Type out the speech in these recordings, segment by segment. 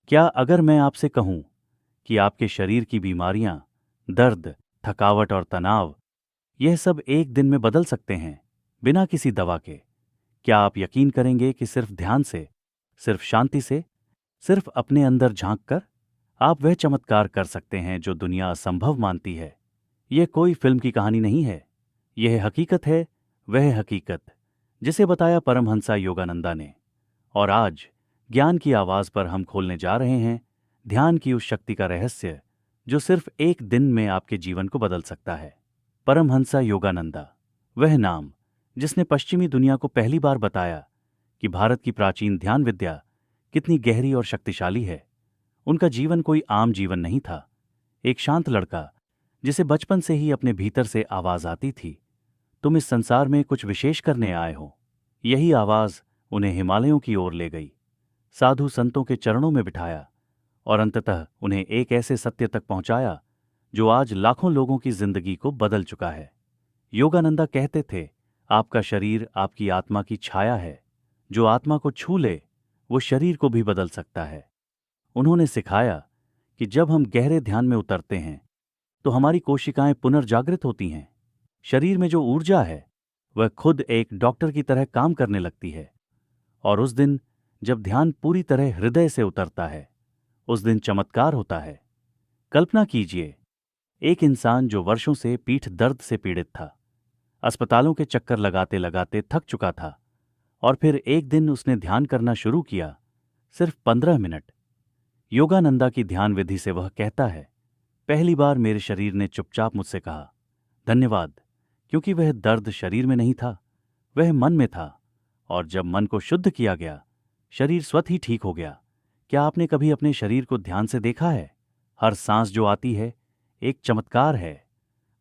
क्या अगर मैं आपसे कहूं कि आपके शरीर की बीमारियां, दर्द, थकावट और तनाव, यह सब एक दिन में बदल सकते हैं, बिना किसी दवा के? क्या आप यकीन करेंगे कि सिर्फ ध्यान से, सिर्फ शांति से, सिर्फ अपने अंदर झांक कर आप वह चमत्कार कर सकते हैं जो दुनिया असंभव मानती है? यह कोई फिल्म की कहानी नहीं है। यह हकीकत है, वह हकीकत जिसे बताया परमहंसा योगानंदा ने। और आज ज्ञान की आवाज पर हम खोलने जा रहे हैं ध्यान की उस शक्ति का रहस्य जो सिर्फ एक दिन में आपके जीवन को बदल सकता है। परमहंसा योगानंदा, वह नाम जिसने पश्चिमी दुनिया को पहली बार बताया कि भारत की प्राचीन ध्यान विद्या कितनी गहरी और शक्तिशाली है। उनका जीवन कोई आम जीवन नहीं था। एक शांत लड़का जिसे बचपन से ही अपने भीतर से आवाज आती थी, तुम इस संसार में कुछ विशेष करने आए हो। यही आवाज उन्हें हिमालयों की ओर ले गई, साधु संतों के चरणों में बिठाया और अंततः उन्हें एक ऐसे सत्य तक पहुंचाया जो आज लाखों लोगों की जिंदगी को बदल चुका है। योगानंदा कहते थे, आपका शरीर आपकी आत्मा की छाया है। जो आत्मा को छू ले वो शरीर को भी बदल सकता है। उन्होंने सिखाया कि जब हम गहरे ध्यान में उतरते हैं तो हमारी कोशिकाएं पुनर्जागृत होती हैं। शरीर में जो ऊर्जा है वह खुद एक डॉक्टर की तरह काम करने लगती है। और उस दिन जब ध्यान पूरी तरह हृदय से उतरता है, उस दिन चमत्कार होता है। कल्पना कीजिए, एक इंसान जो वर्षों से पीठ दर्द से पीड़ित था, अस्पतालों के चक्कर लगाते लगाते थक चुका था, और फिर एक दिन उसने ध्यान करना शुरू किया, सिर्फ 15 मिनट। योगानंदा की ध्यान विधि से वह कहता है, पहली बार मेरे शरीर ने चुपचाप मुझसे कहा धन्यवाद, क्योंकि वह दर्द शरीर में नहीं था, वह मन में था। और जब मन को शुद्ध किया गया, शरीर स्वतः ही ठीक हो गया। क्या आपने कभी अपने शरीर को ध्यान से देखा है? हर सांस जो आती है एक चमत्कार है।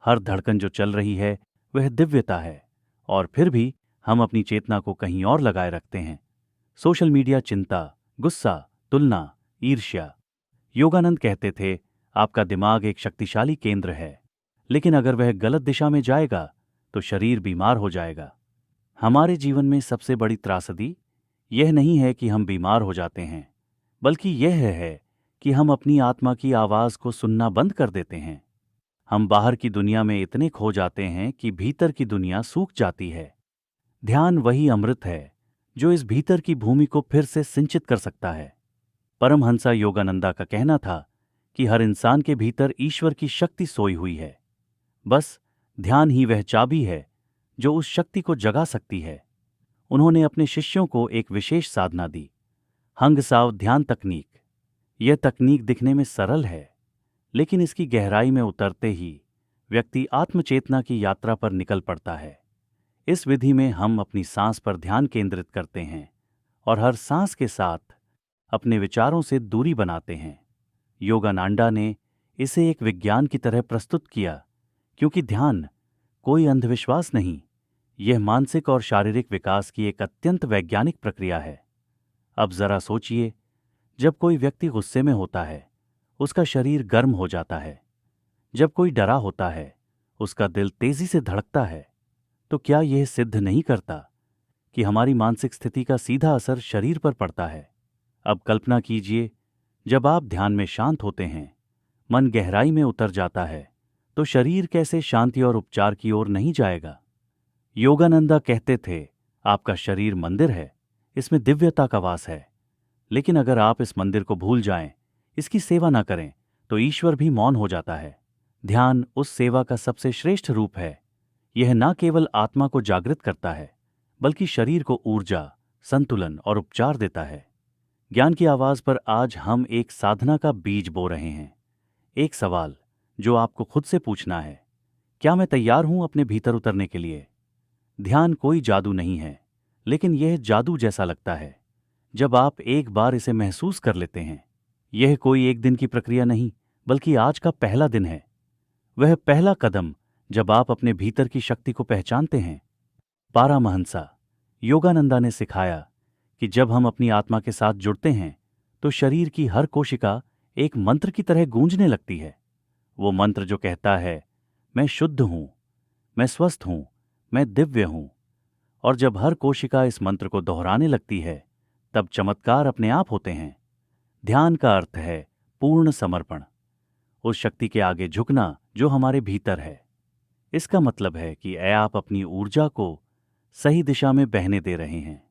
हर धड़कन जो चल रही है वह दिव्यता है। और फिर भी हम अपनी चेतना को कहीं और लगाए रखते हैं। सोशल मीडिया, चिंता, गुस्सा, तुलना, ईर्ष्या। योगानंद कहते थे, आपका दिमाग एक शक्तिशाली केंद्र है, लेकिन अगर वह गलत दिशा में जाएगा तो शरीर बीमार हो जाएगा। हमारे जीवन में सबसे बड़ी त्रासदी यह नहीं है कि हम बीमार हो जाते हैं, बल्कि यह है कि हम अपनी आत्मा की आवाज को सुनना बंद कर देते हैं। हम बाहर की दुनिया में इतने खो जाते हैं कि भीतर की दुनिया सूख जाती है। ध्यान वही अमृत है जो इस भीतर की भूमि को फिर से सिंचित कर सकता है। परमहंसा योगानंदा का कहना था कि हर इंसान के भीतर ईश्वर की शक्ति सोई हुई है। बस ध्यान ही वह चाबी है जो उस शक्ति को जगा सकती है। उन्होंने अपने शिष्यों को एक विशेष साधना दी, हंग साव ध्यान तकनीक। यह तकनीक दिखने में सरल है, लेकिन इसकी गहराई में उतरते ही व्यक्ति आत्मचेतना की यात्रा पर निकल पड़ता है। इस विधि में हम अपनी सांस पर ध्यान केंद्रित करते हैं और हर सांस के साथ अपने विचारों से दूरी बनाते हैं। योगानंदा ने इसे एक विज्ञान की तरह प्रस्तुत किया, क्योंकि ध्यान कोई अंधविश्वास नहीं, यह मानसिक और शारीरिक विकास की एक अत्यंत वैज्ञानिक प्रक्रिया है। अब जरा सोचिए, जब कोई व्यक्ति गुस्से में होता है, उसका शरीर गर्म हो जाता है। जब कोई डरा होता है, उसका दिल तेजी से धड़कता है। तो क्या यह सिद्ध नहीं करता कि हमारी मानसिक स्थिति का सीधा असर शरीर पर पड़ता है? अब कल्पना कीजिए, जब आप ध्यान में शांत होते हैं, मन गहराई में उतर जाता है, तो शरीर कैसे शांति और उपचार की ओर नहीं जाएगा? योगानंदा कहते थे, आपका शरीर मंदिर है, इसमें दिव्यता का वास है। लेकिन अगर आप इस मंदिर को भूल जाएं, इसकी सेवा ना करें, तो ईश्वर भी मौन हो जाता है। ध्यान उस सेवा का सबसे श्रेष्ठ रूप है। यह न केवल आत्मा को जागृत करता है, बल्कि शरीर को ऊर्जा, संतुलन और उपचार देता है। ज्ञान की आवाज पर आज हम एक साधना का बीज बो रहे हैं। एक सवाल जो आपको खुद से पूछना है, क्या मैं तैयार हूं अपने भीतर उतरने के लिए? ध्यान कोई जादू नहीं है, लेकिन यह जादू जैसा लगता है जब आप एक बार इसे महसूस कर लेते हैं। यह कोई एक दिन की प्रक्रिया नहीं, बल्कि आज का पहला दिन है। वह पहला कदम जब आप अपने भीतर की शक्ति को पहचानते हैं। पारामहंसा योगानंदा ने सिखाया कि जब हम अपनी आत्मा के साथ जुड़ते हैं, तो शरीर की हर कोशिका एक मंत्र की तरह गूंजने लगती है। वो मंत्र जो कहता है, मैं शुद्ध हूं, मैं स्वस्थ हूं, मैं दिव्य हूं। और जब हर कोशिका इस मंत्र को दोहराने लगती है, तब चमत्कार अपने आप होते हैं। ध्यान का अर्थ है पूर्ण समर्पण, उस शक्ति के आगे झुकना जो हमारे भीतर है। इसका मतलब है कि आप अपनी ऊर्जा को सही दिशा में बहने दे रहे हैं,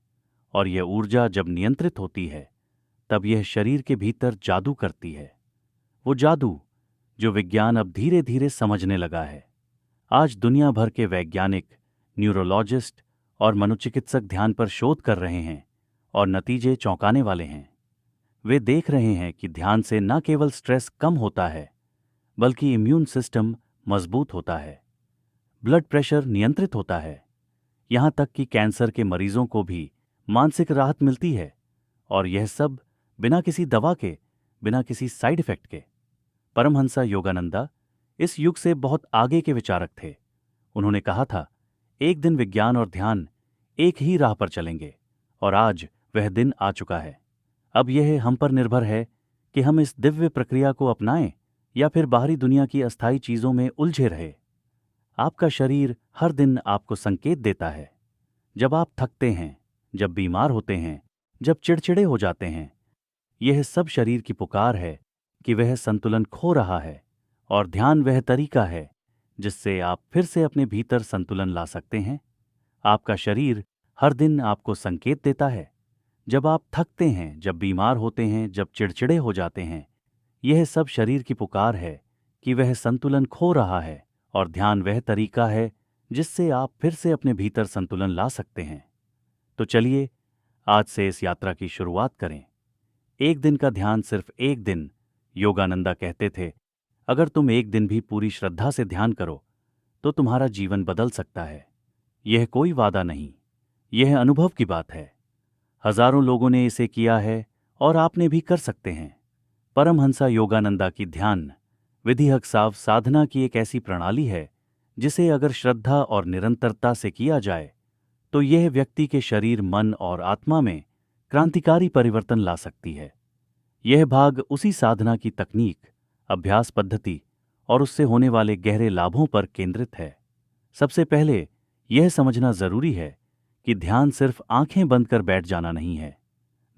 और यह ऊर्जा जब नियंत्रित होती है तब यह शरीर के भीतर जादू करती है। वो जादू जो विज्ञान अब धीरे धीरे समझने लगा है। आज दुनिया भर के वैज्ञानिक, न्यूरोलॉजिस्ट और मनोचिकित्सक ध्यान पर शोध कर रहे हैं, और नतीजे चौंकाने वाले हैं। वे देख रहे हैं कि ध्यान से न केवल स्ट्रेस कम होता है, बल्कि इम्यून सिस्टम मजबूत होता है, ब्लड प्रेशर नियंत्रित होता है, यहां तक कि कैंसर के मरीजों को भी मानसिक राहत मिलती है। और यह सब बिना किसी दवा के, बिना किसी साइड इफेक्ट के। परमहंसा योगानंदा इस युग से बहुत आगे के विचारक थे। उन्होंने कहा था, एक दिन विज्ञान और ध्यान एक ही राह पर चलेंगे, और आज वह दिन आ चुका है। अब यह हम पर निर्भर है कि हम इस दिव्य प्रक्रिया को अपनाएं या फिर बाहरी दुनिया की अस्थायी चीजों में उलझे रहे। आपका शरीर हर दिन आपको संकेत देता है। जब आप थकते हैं, जब बीमार होते हैं, जब चिड़चिड़े हो जाते हैं, यह सब शरीर की पुकार है कि वह संतुलन खो रहा है, और ध्यान वह तरीका है जिससे आप फिर से अपने भीतर संतुलन ला सकते हैं। आपका शरीर हर दिन आपको संकेत देता है। जब आप थकते हैं, जब बीमार होते हैं, जब चिड़चिड़े हो जाते हैं, यह सब शरीर की पुकार है कि वह संतुलन खो रहा है, और ध्यान वह तरीका है जिससे आप फिर से अपने भीतर संतुलन ला सकते हैं। तो चलिए आज से इस यात्रा की शुरुआत करें। एक दिन का ध्यान सिर्फ एक दिन। योगानंदा कहते थे, अगर तुम एक दिन भी पूरी श्रद्धा से ध्यान करो तो तुम्हारा जीवन बदल सकता है। यह कोई वादा नहीं, यह अनुभव की बात है। हजारों लोगों ने इसे किया है, और आपने भी कर सकते हैं। परमहंसा योगानंदा की ध्यान विधि हकसाव साधना की एक ऐसी प्रणाली है जिसे अगर श्रद्धा और निरंतरता से किया जाए तो यह व्यक्ति के शरीर, मन और आत्मा में क्रांतिकारी परिवर्तन ला सकती है। यह भाग उसी साधना की तकनीक, अभ्यास पद्धति और उससे होने वाले गहरे लाभों पर केंद्रित है। सबसे पहले यह समझना जरूरी है कि ध्यान सिर्फ आंखें बंद कर बैठ जाना नहीं है।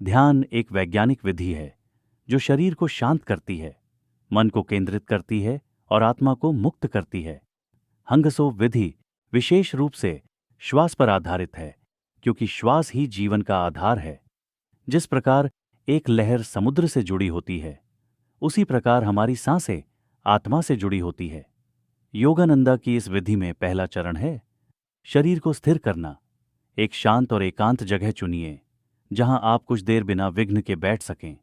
ध्यान एक वैज्ञानिक विधि है जो शरीर को शांत करती है, मन को केंद्रित करती है और आत्मा को मुक्त करती है। हंगसो विधि विशेष रूप से श्वास पर आधारित है, क्योंकि श्वास ही जीवन का आधार है। जिस प्रकार एक लहर समुद्र से जुड़ी होती है, उसी प्रकार हमारी सांसें आत्मा से जुड़ी होती है। योगानंदा की इस विधि में पहला चरण है शरीर को स्थिर करना। एक शांत और एकांत जगह चुनिए जहां आप कुछ देर बिना विघ्न के बैठ सकें।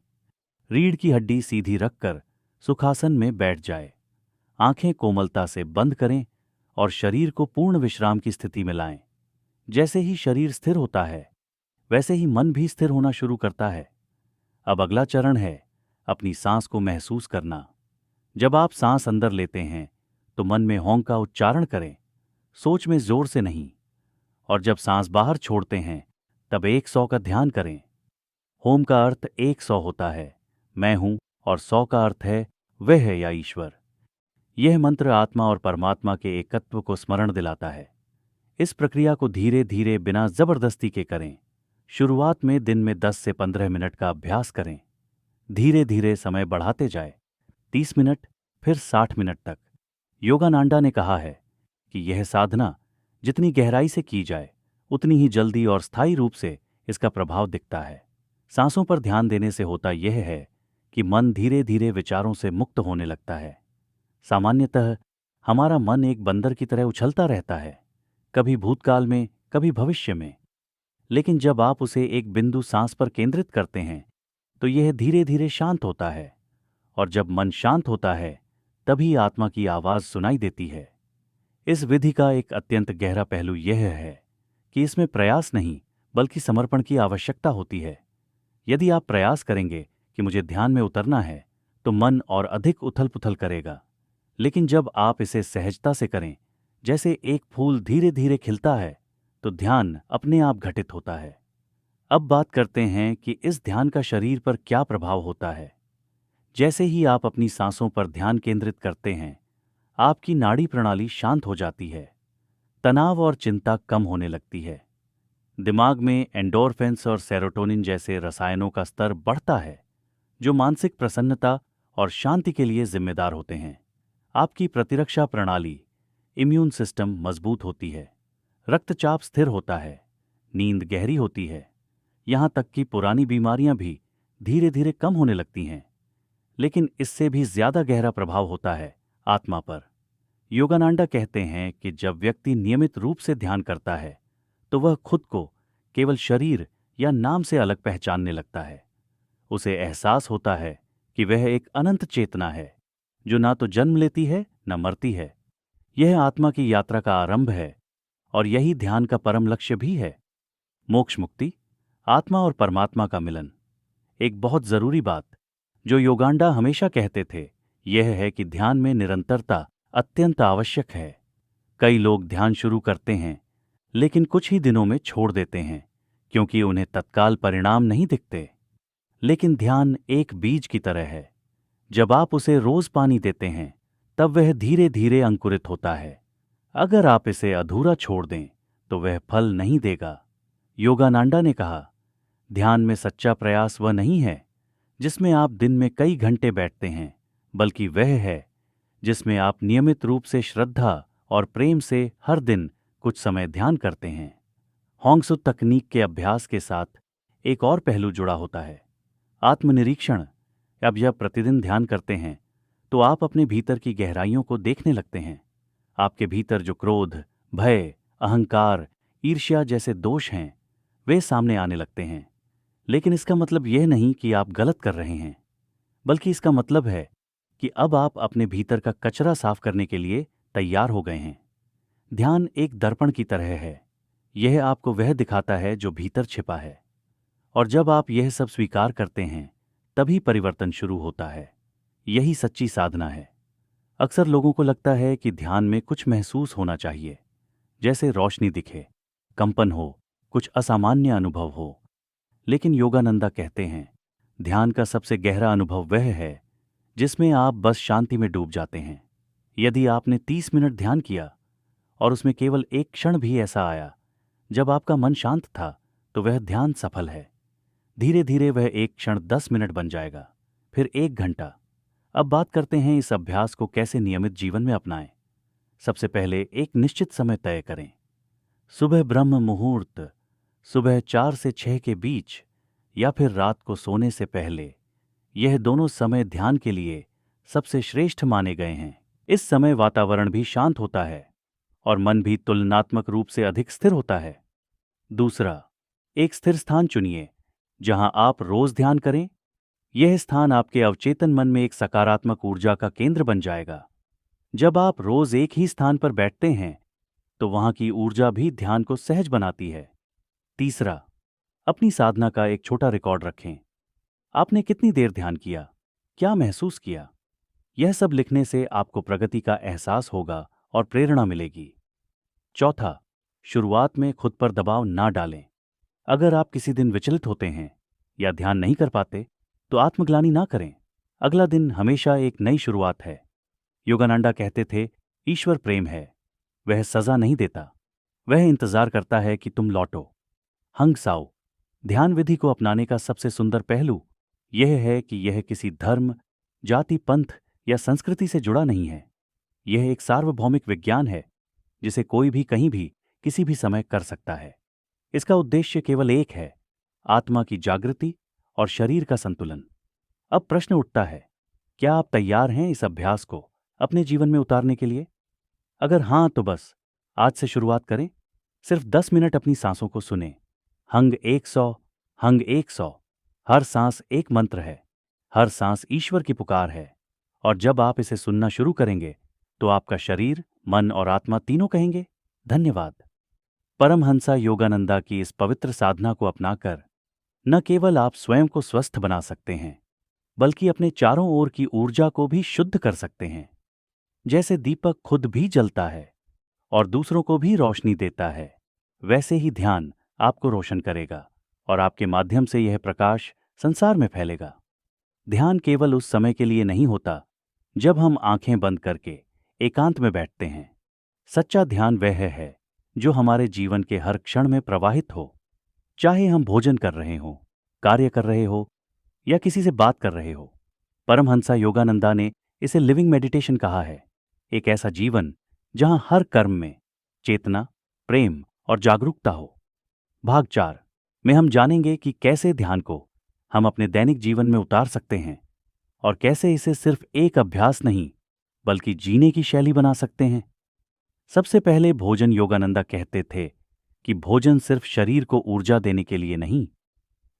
रीढ़ की हड्डी सीधी रखकर सुखासन में बैठ जाए। आंखें कोमलता से बंद करें और शरीर को पूर्ण विश्राम की स्थिति में लाएं। जैसे ही शरीर स्थिर होता है, वैसे ही मन भी स्थिर होना शुरू करता है। अब अगला चरण है अपनी सांस को महसूस करना। जब आप सांस अंदर लेते हैं तो मन में हों का उच्चारण करें, सोच में जोर से नहीं। और जब सांस बाहर छोड़ते हैं तब 100 का ध्यान करें। होम का अर्थ 100 होता है, मैं हूं, और 100 का अर्थ है वह है या ईश्वर। यह मंत्र आत्मा और परमात्मा के एकत्व को स्मरण दिलाता है। इस प्रक्रिया को धीरे धीरे बिना जबरदस्ती के करें। शुरुआत में दिन में 10 से 15 मिनट का अभ्यास करें। धीरे धीरे समय बढ़ाते जाए, 30 मिनट, फिर 60 मिनट तक। योगानंदा ने कहा है कि यह साधना जितनी गहराई से की जाए, उतनी ही जल्दी और स्थायी रूप से इसका प्रभाव दिखता है। सांसों पर ध्यान देने से होता यह है कि मन धीरे धीरे विचारों से मुक्त होने लगता है। सामान्यतः हमारा मन एक बंदर की तरह उछलता रहता है, कभी भूतकाल में, कभी भविष्य में। लेकिन जब आप उसे एक बिंदु सांस पर केंद्रित करते हैं तो यह धीरे धीरे शांत होता है, और जब मन शांत होता है तभी आत्मा की आवाज सुनाई देती है। इस विधि का एक अत्यंत गहरा पहलू यह है कि इसमें प्रयास नहीं बल्कि समर्पण की आवश्यकता होती है। यदि आप प्रयास करेंगे कि मुझे ध्यान में उतरना है तो मन और अधिक उथल पुथल करेगा। लेकिन जब आप इसे सहजता से करें, जैसे एक फूल धीरे धीरे खिलता है, तो ध्यान अपने आप घटित होता है। अब बात करते हैं कि इस ध्यान का शरीर पर क्या प्रभाव होता है। जैसे ही आप अपनी सांसों पर ध्यान केंद्रित करते हैं, आपकी नाड़ी प्रणाली शांत हो जाती है। तनाव और चिंता कम होने लगती है। दिमाग में एंडोर्फिन्स और सेरोटोनिन जैसे रसायनों का स्तर बढ़ता है, जो मानसिक प्रसन्नता और शांति के लिए जिम्मेदार होते हैं। आपकी प्रतिरक्षा प्रणाली, इम्यून सिस्टम मजबूत होती है, रक्तचाप स्थिर होता है, नींद गहरी होती है, यहां तक कि पुरानी बीमारियां भी धीरे धीरे कम होने लगती हैं। लेकिन इससे भी ज्यादा गहरा प्रभाव होता है आत्मा पर। योगानंदा कहते हैं कि जब व्यक्ति नियमित रूप से ध्यान करता है तो वह खुद को केवल शरीर या नाम से अलग पहचानने लगता है। उसे एहसास होता है कि वह एक अनंत चेतना है जो ना तो जन्म लेती है न मरती है। यह आत्मा की यात्रा का आरंभ है और यही ध्यान का परम लक्ष्य भी है। मोक्ष मुक्ति, आत्मा और परमात्मा का मिलन। एक बहुत जरूरी बात जो योगानंदा हमेशा कहते थे यह है कि ध्यान में निरंतरता अत्यंत आवश्यक है। कई लोग ध्यान शुरू करते हैं लेकिन कुछ ही दिनों में छोड़ देते हैं क्योंकि उन्हें तत्काल परिणाम नहीं दिखते। लेकिन ध्यान एक बीज की तरह है, जब आप उसे रोज पानी देते हैं तब वह धीरे धीरे अंकुरित होता है। अगर आप इसे अधूरा छोड़ दें तो वह फल नहीं देगा। योगानंदा ने कहा, ध्यान में सच्चा प्रयास वह नहीं है जिसमें आप दिन में कई घंटे बैठते हैं, बल्कि वह है जिसमें आप नियमित रूप से श्रद्धा और प्रेम से हर दिन कुछ समय ध्यान करते हैं। होंगसू तकनीक के अभ्यास के साथ एक और पहलू जुड़ा होता है, आत्मनिरीक्षण। अब जब प्रतिदिन ध्यान करते हैं तो आप अपने भीतर की गहराइयों को देखने लगते हैं। आपके भीतर जो क्रोध, भय, अहंकार, ईर्ष्या जैसे दोष हैं वे सामने आने लगते हैं। लेकिन इसका मतलब यह नहीं कि आप गलत कर रहे हैं, बल्कि इसका मतलब है कि अब आप अपने भीतर का कचरा साफ करने के लिए तैयार हो गए हैं। ध्यान एक दर्पण की तरह है, यह आपको वह दिखाता है जो भीतर छिपा है। और जब आप यह सब स्वीकार करते हैं तभी परिवर्तन शुरू होता है। यही सच्ची साधना है। अक्सर लोगों को लगता है कि ध्यान में कुछ महसूस होना चाहिए, जैसे रोशनी दिखे, कंपन हो, कुछ असामान्य अनुभव हो। लेकिन योगानंदा कहते हैं ध्यान का सबसे गहरा अनुभव वह है जिसमें आप बस शांति में डूब जाते हैं। यदि आपने 30 मिनट ध्यान किया और उसमें केवल एक क्षण भी ऐसा आया जब आपका मन शांत था तो वह ध्यान सफल है। धीरे धीरे वह एक क्षण 10 मिनट बन जाएगा, फिर 1 घंटा। अब बात करते हैं इस अभ्यास को कैसे नियमित जीवन में अपनाएं। सबसे पहले एक निश्चित समय तय करें। सुबह ब्रह्म मुहूर्त, सुबह 4 से 6 के बीच, या फिर रात को सोने से पहले। यह दोनों समय ध्यान के लिए सबसे श्रेष्ठ माने गए हैं। इस समय वातावरण भी शांत होता है और मन भी तुलनात्मक रूप से अधिक स्थिर होता है। दूसरा, एक स्थिर स्थान चुनिए जहां आप रोज ध्यान करें। यह स्थान आपके अवचेतन मन में एक सकारात्मक ऊर्जा का केंद्र बन जाएगा। जब आप रोज एक ही स्थान पर बैठते हैं तो वहां की ऊर्जा भी ध्यान को सहज बनाती है। तीसरा, अपनी साधना का एक छोटा रिकॉर्ड रखें। आपने कितनी देर ध्यान किया, क्या महसूस किया? यह सब लिखने से आपको प्रगति का एहसास होगा और प्रेरणा मिलेगी। चौथा, शुरुआत में खुद पर दबाव ना डालें। अगर आप किसी दिन विचलित होते हैं या ध्यान नहीं कर पाते तो आत्मग्लानि ना करें। अगला दिन हमेशा एक नई शुरुआत है। योगानंदा कहते थे, ईश्वर प्रेम है, वह सजा नहीं देता, वह इंतजार करता है कि तुम लौटो। हंग साओ, ध्यान विधि को अपनाने का सबसे सुंदर पहलू यह है कि यह किसी धर्म, जाति, पंथ या संस्कृति से जुड़ा नहीं है। यह एक सार्वभौमिक विज्ञान है जिसे कोई भी कहीं भी किसी भी समय कर सकता है। इसका उद्देश्य केवल एक है, आत्मा की जागृति और शरीर का संतुलन। अब प्रश्न उठता है, क्या आप तैयार हैं इस अभ्यास को अपने जीवन में उतारने के लिए? अगर हां तो बस आज से शुरुआत करें। सिर्फ 10 मिनट अपनी सांसों को सुने। हंग 100, हंग 100। हर सांस एक मंत्र है, हर सांस ईश्वर की पुकार है। और जब आप इसे सुनना शुरू करेंगे तो आपका शरीर, मन और आत्मा तीनों कहेंगे, धन्यवाद। परमहंसा योगानंदा की इस पवित्र साधना को अपनाकर न केवल आप स्वयं को स्वस्थ बना सकते हैं, बल्कि अपने चारों ओर की ऊर्जा को भी शुद्ध कर सकते हैं। जैसे दीपक खुद भी जलता है और दूसरों को भी रोशनी देता है, वैसे ही ध्यान आपको रोशन करेगा और आपके माध्यम से यह प्रकाश संसार में फैलेगा। ध्यान केवल उस समय के लिए नहीं होता जब हम आंखें बंद करके एकांत में बैठते हैं। सच्चा ध्यान वह है जो हमारे जीवन के हर क्षण में प्रवाहित हो, चाहे हम भोजन कर रहे हों, कार्य कर रहे हो या किसी से बात कर रहे हो। परमहंसा योगानंदा ने इसे लिविंग मेडिटेशन कहा है, एक ऐसा जीवन जहां हर कर्म में चेतना, प्रेम और जागरूकता हो। भाग 4 में हम जानेंगे कि कैसे ध्यान को हम अपने दैनिक जीवन में उतार सकते हैं और कैसे इसे सिर्फ एक अभ्यास नहीं बल्कि जीने की शैली बना सकते हैं। सबसे पहले भोजन योगानंदा कहते थे कि भोजन सिर्फ शरीर को ऊर्जा देने के लिए नहीं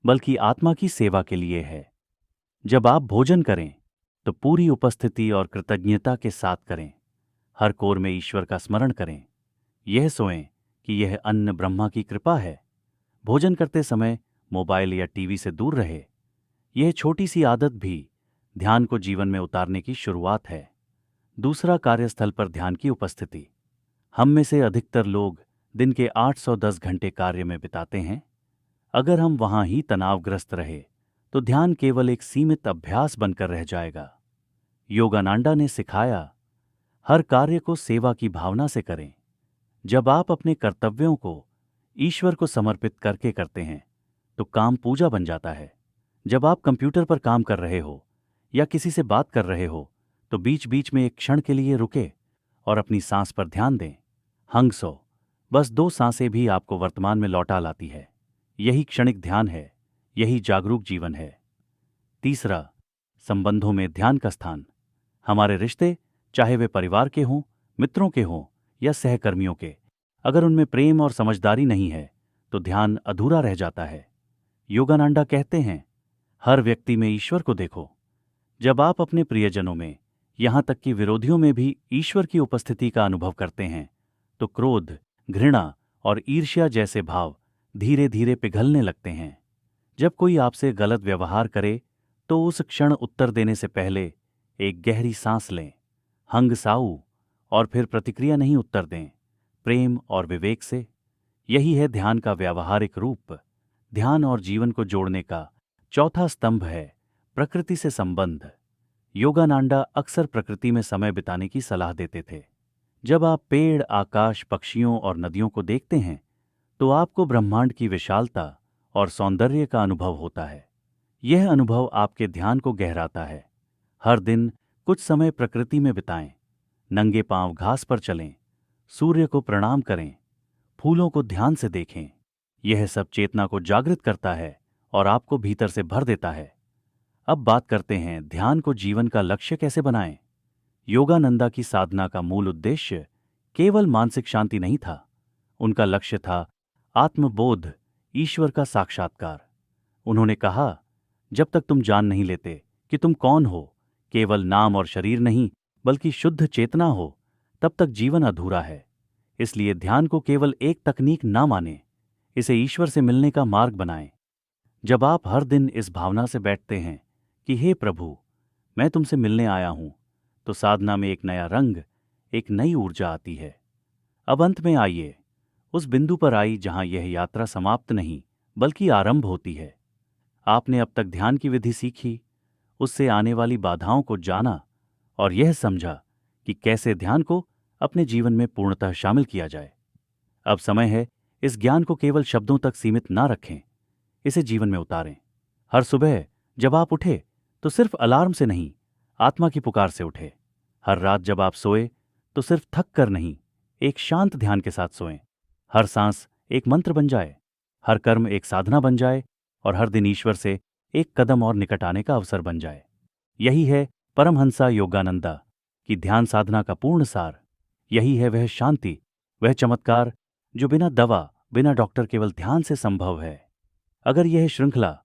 बल्कि आत्मा की सेवा के लिए है। जब आप भोजन करें तो पूरी उपस्थिति और कृतज्ञता के साथ करें। हर कोर में ईश्वर का स्मरण करें। यह सोएं कि यह अन्न ब्रह्मा की कृपा है। भोजन करते समय मोबाइल या टीवी से दूर रहे। यह छोटी सी आदत भी ध्यान को जीवन में उतारने की शुरुआत है। दूसरा, कार्यस्थल पर ध्यान की उपस्थिति। हम में से अधिकतर लोग दिन के 810 घंटे कार्य में बिताते हैं। अगर हम वहां ही तनावग्रस्त रहे तो ध्यान केवल एक सीमित अभ्यास बनकर रह जाएगा। योगानंदा ने सिखाया, हर कार्य को सेवा की भावना से करें। जब आप अपने कर्तव्यों को ईश्वर को समर्पित करके करते हैं तो काम पूजा बन जाता है। जब आप कंप्यूटर पर काम कर रहे हो या किसी से बात कर रहे हो तो बीच बीच में एक क्षण के लिए रुके और अपनी सांस पर ध्यान दें। हंग सो, बस 2 सांसें भी आपको वर्तमान में लौटा लाती है। यही क्षणिक ध्यान है, यही जागरूक जीवन है। तीसरा, संबंधों में ध्यान का स्थान। हमारे रिश्ते, चाहे वे परिवार के हों, मित्रों के हों या सहकर्मियों के, अगर उनमें प्रेम और समझदारी नहीं है तो ध्यान अधूरा रह जाता है। योगानंदा कहते हैं, हर व्यक्ति में ईश्वर को देखो। जब आप अपने प्रियजनों में, यहां तक कि विरोधियों में भी ईश्वर की उपस्थिति का अनुभव करते हैं तो क्रोध, घृणा और ईर्ष्या जैसे भाव धीरे धीरे पिघलने लगते हैं। जब कोई आपसे गलत व्यवहार करे तो उस क्षण उत्तर देने से पहले एक गहरी सांस लें, हंग साऊ, और फिर प्रतिक्रिया नहीं, उत्तर दें, प्रेम और विवेक से। यही है ध्यान का व्यावहारिक रूप। ध्यान और जीवन को जोड़ने का चौथा स्तंभ है प्रकृति से संबंध। योगानंदा अक्सर प्रकृति में समय बिताने की सलाह देते थे। जब आप पेड़, आकाश, पक्षियों और नदियों को देखते हैं तो आपको ब्रह्मांड की विशालता और सौंदर्य का अनुभव होता है। यह अनुभव आपके ध्यान को गहराता है। हर दिन कुछ समय प्रकृति में बिताएं। नंगे पांव घास पर चलें, सूर्य को प्रणाम करें, फूलों को ध्यान से देखें। यह सब चेतना को जागृत करता है और आपको भीतर से भर देता है। अब बात करते हैं ध्यान को जीवन का लक्ष्य कैसे बनाएं। योगानंदा की साधना का मूल उद्देश्य केवल मानसिक शांति नहीं था। उनका लक्ष्य था आत्मबोध, ईश्वर का साक्षात्कार। उन्होंने कहा, जब तक तुम जान नहीं लेते कि तुम कौन हो, केवल नाम और शरीर नहीं बल्कि शुद्ध चेतना हो, तब तक जीवन अधूरा है। इसलिए ध्यान को केवल एक तकनीक ना माने, इसे ईश्वर से मिलने का मार्ग बनाएं। जब आप हर दिन इस भावना से बैठते हैं कि हे प्रभु, मैं तुमसे मिलने आया हूं, तो साधना में एक नया रंग, एक नई ऊर्जा आती है। अब अंत में आइए उस बिंदु पर आई जहां यह यात्रा समाप्त नहीं बल्कि आरंभ होती है। आपने अब तक ध्यान की विधि सीखी, उससे आने वाली बाधाओं को जाना और यह समझा कि कैसे ध्यान को अपने जीवन में पूर्णतः शामिल किया जाए। अब समय है इस ज्ञान को केवल शब्दों तक सीमित ना रखें, इसे जीवन में उतारें। हर सुबह जब आप उठे तो सिर्फ अलार्म से नहीं, आत्मा की पुकार से उठे। हर रात जब आप सोए तो सिर्फ थक कर नहीं, एक शांत ध्यान के साथ सोएं। हर सांस एक मंत्र बन जाए, हर कर्म एक साधना बन जाए और हर दिन ईश्वर से एक कदम और निकट आने का अवसर बन जाए। यही है परमहंसा योगानंदा की ध्यान साधना का पूर्ण सार। यही है वह शांति, वह चमत्कार जो बिना दवा, बिना डॉक्टर, केवल ध्यान से संभव है। अगर यह श्रृंखला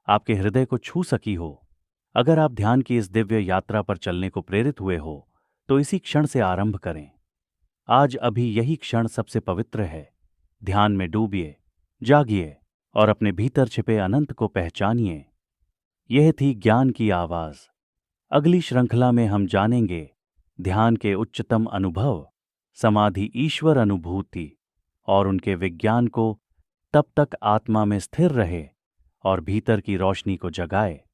आपके हृदय को छू सकी हो, अगर आप ध्यान की इस दिव्य यात्रा पर चलने को प्रेरित हुए हो, तो इसी क्षण से आरंभ करें। आज अभी यही क्षण सबसे पवित्र है। ध्यान में डूबिए, जागिए और अपने भीतर छिपे अनंत को पहचानिए। यह थी ज्ञान की आवाज। अगली श्रृंखला में हम जानेंगे ध्यान के उच्चतम अनुभव, समाधि, ईश्वर अनुभूति और उनके विज्ञान को। तब तक आत्मा में स्थिर रहे और भीतर की रोशनी को जगाए।